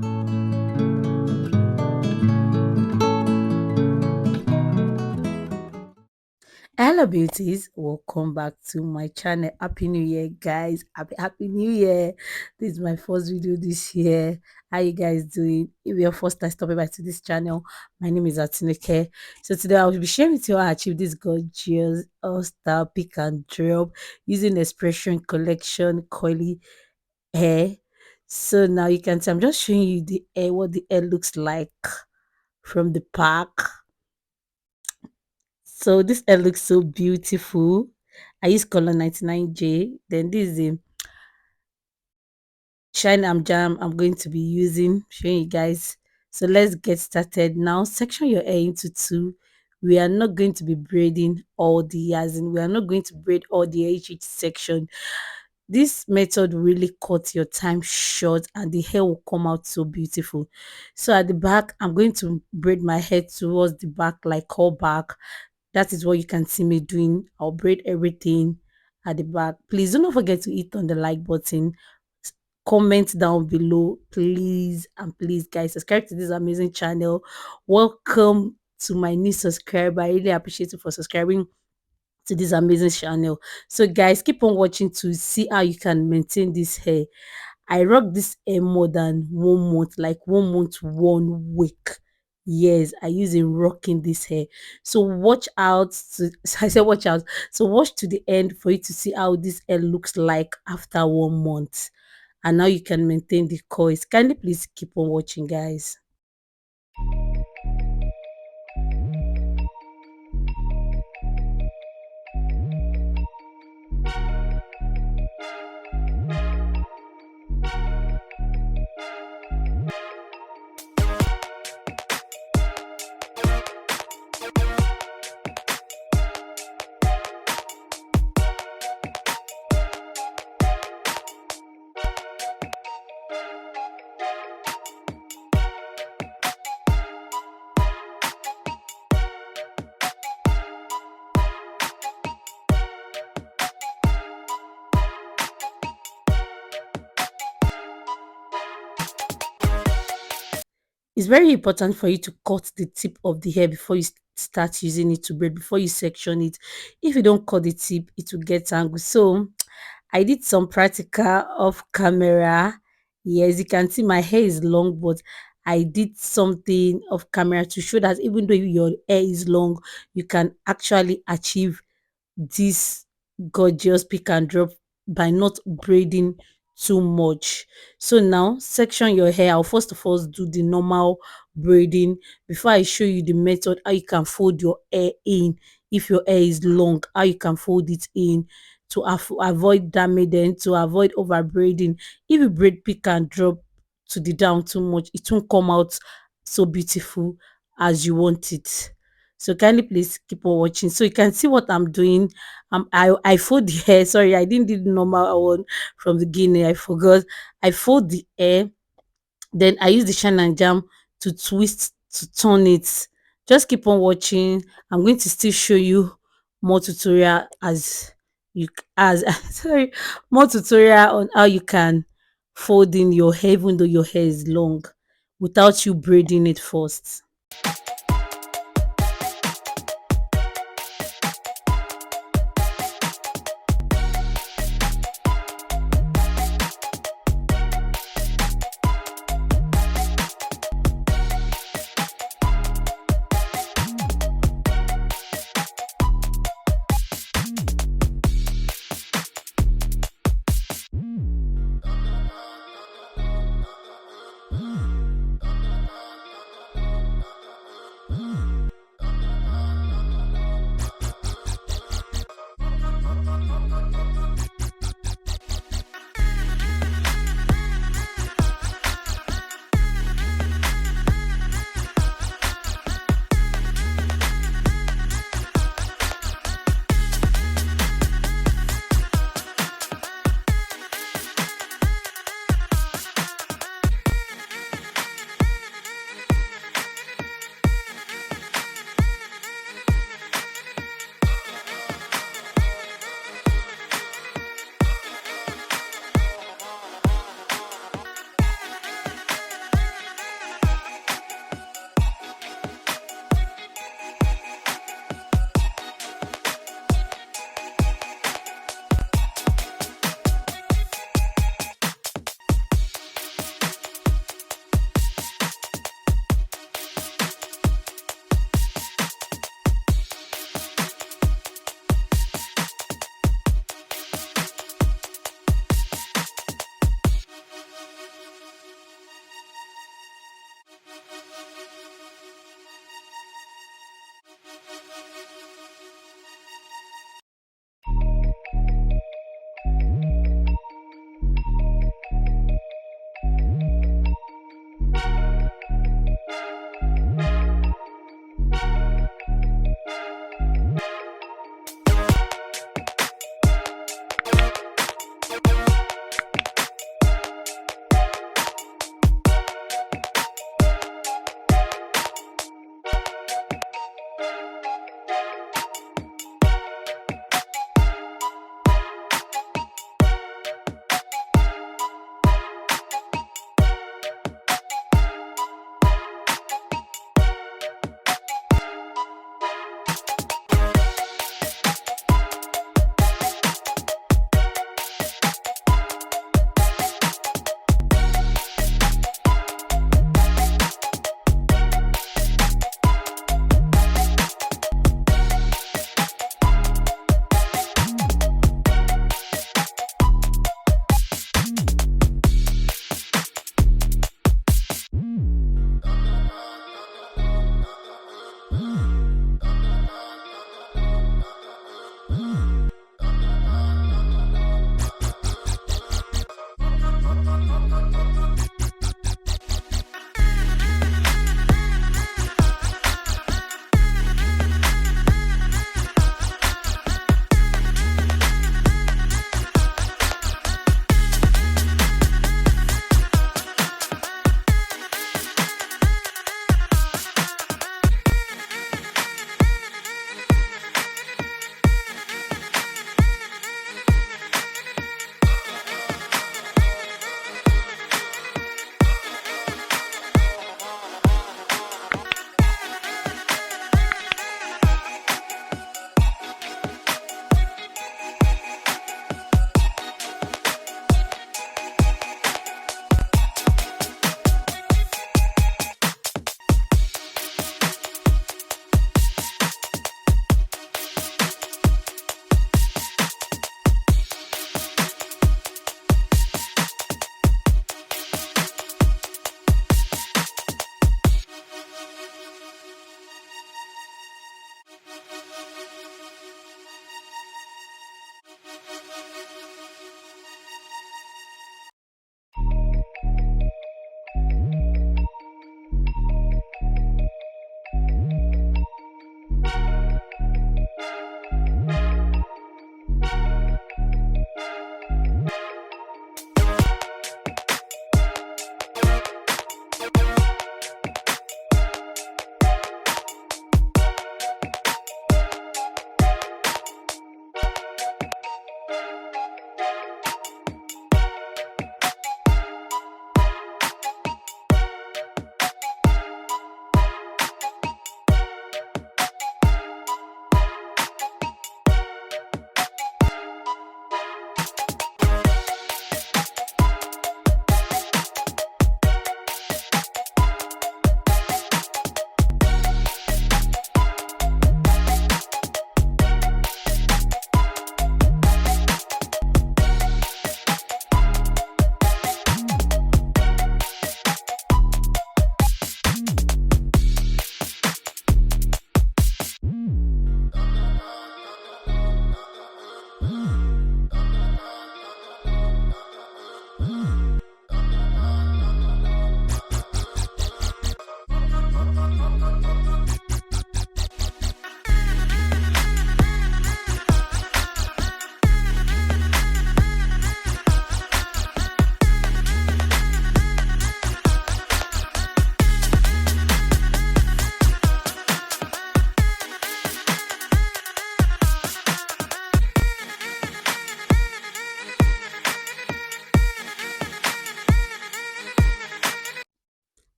Hello beauties, welcome back to my channel. Happy New Year guys. Happy New Year. This is my first video this year. How you guys doing? If you're first time stopping by to this channel, my name is Atineke. So today I will be sharing with you how I achieve this gorgeous all-star pick and drop using expression collection coily hair. So now you can see I'm just showing you the hair, what the hair looks like from the pack. So this hair looks so beautiful. I use color 99J. Then this is the shine and jam I'm going to be using, showing you guys. So let's get started now. Section your hair into two. We are not going to be braiding all the as in we are not going to braid all the hair each section. This method really cuts your time short and the hair will come out so beautiful. So at the back, I'm going to braid my hair towards the back, like all back. That is what you can see me doing. I'll braid everything at the back. Please do not forget to hit on the like button. Comment down below, please. And please, guys, subscribe to this amazing channel. Welcome to my new subscriber. I really appreciate you for subscribing to this amazing channel. So, guys, keep on watching to see how you can maintain this hair. I rock this hair more than 1 month, like 1 month, 1 week. Yes, I use in rocking this hair. So watch out to I said watch out. So watch to the end for you to see how this hair looks like after 1 month. And now you can maintain the coils. Kindly please keep on watching, guys. It's very important for you to cut the tip of the hair before you start using it to braid, before you section it. If you don't cut the tip, it will get tangled. So I did some practical off camera. Yes, you can see my hair is long, but I did something off camera to show that even though your hair is long, you can actually achieve this gorgeous pick and drop by not braiding too much. So now section your hair. I'll first of all do the normal braiding before I show you the method how you can fold your hair in. If your hair is long, how you can fold it in to avoid damage, then to avoid over braiding. If you braid pick and drop to the down too much, it won't come out so beautiful as you want it. So kindly please keep on watching so you can see what I'm doing. I fold the hair. Sorry, I didn't do the normal one from the beginning. I forgot. I fold the hair, then I use the shine and jam to twist to turn it. Just keep on watching. I'm going to still show you more tutorial as as sorry, more tutorial on how you can fold in your hair even though your hair is long without you braiding it first.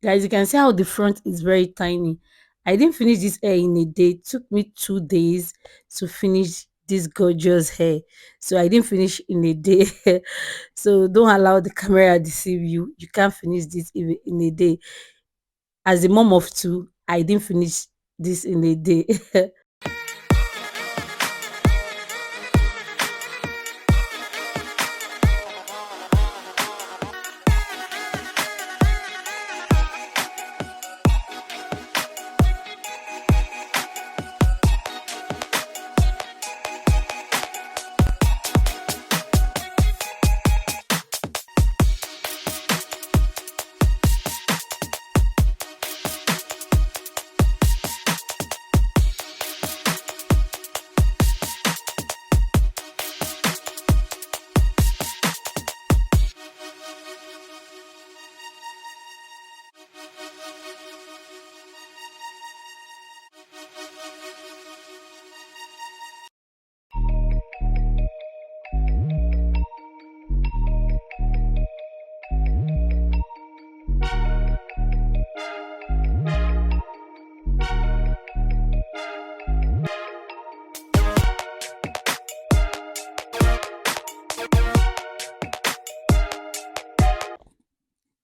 Guys, you can see how the front is very tiny. I didn't finish this hair in a day. It took me 2 days to finish this gorgeous hair. So I didn't finish in a day. So don't allow the camera deceive you. You can't finish this in a day. As a mom of two, I didn't finish this in a day.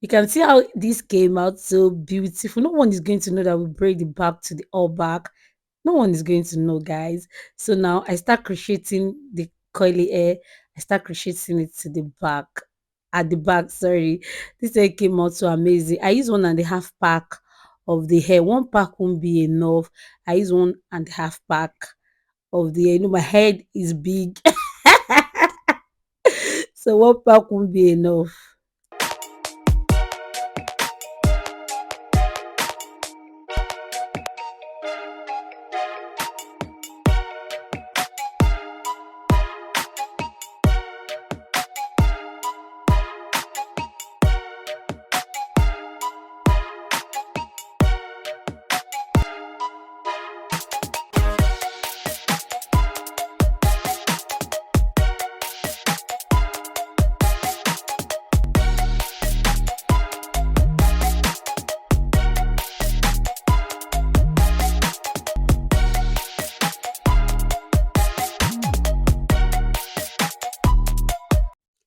You can see how this came out so beautiful. No one is going to know that we braid the back to the all back. No one is going to know, guys. So now I start crocheting the curly hair. I start crocheting it to the back. At the back, sorry. This hair came out so amazing. I use 1.5 pack of the hair. One pack won't be enough. I use 1.5 pack of the hair. You know, my head is big. So one pack won't be enough.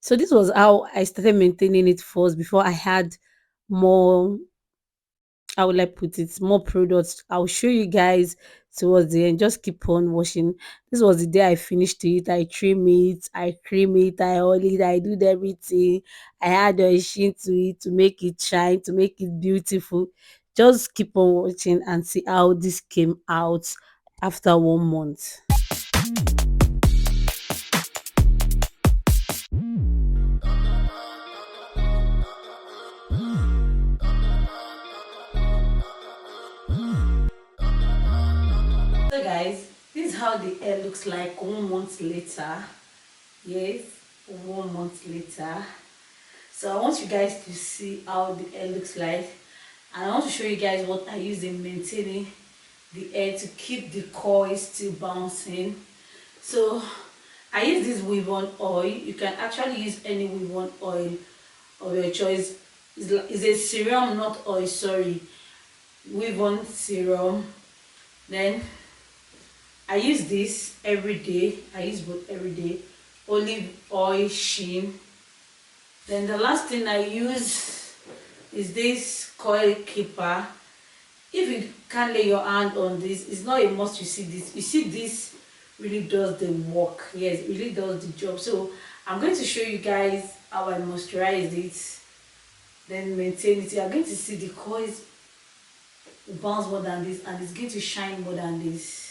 So this was how I started maintaining it first before I had more, how will I put it, more products. I'll show you guys towards the end. Just keep on watching. This was the day I finished it. I trim it, I cream it, I oil it, I did everything. I had a sheen to it to make it shine, to make it beautiful. Just keep on watching and see how this came out after 1 month. So guys, this is how the hair looks like 1 month later. Yes, 1 month later. So I want you guys to see how the hair looks like, and I want to show you guys what I use in maintaining the hair to keep the coils still bouncing. So I use this weave-on oil. You can actually use any weave-on oil of your choice. It's a serum, not oil, sorry. Weave-on serum. Then I use this every day. I use both every day. Olive oil sheen. Then the last thing I use is this coil keeper. If you can't lay your hand on this, it's not a must you see this. You see this really does the work. Yes, it really does the job. So I'm going to show you guys how I moisturize it, then maintain it. You are going to see the coils bounce more than this, and it's going to shine more than this.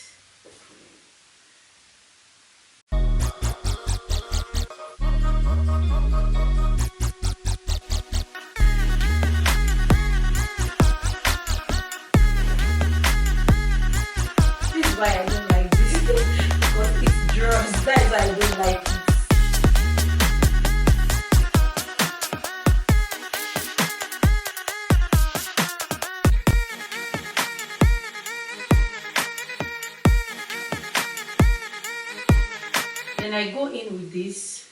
This is why I don't like this because it draws. That is why I don't like it. Then I go in with this.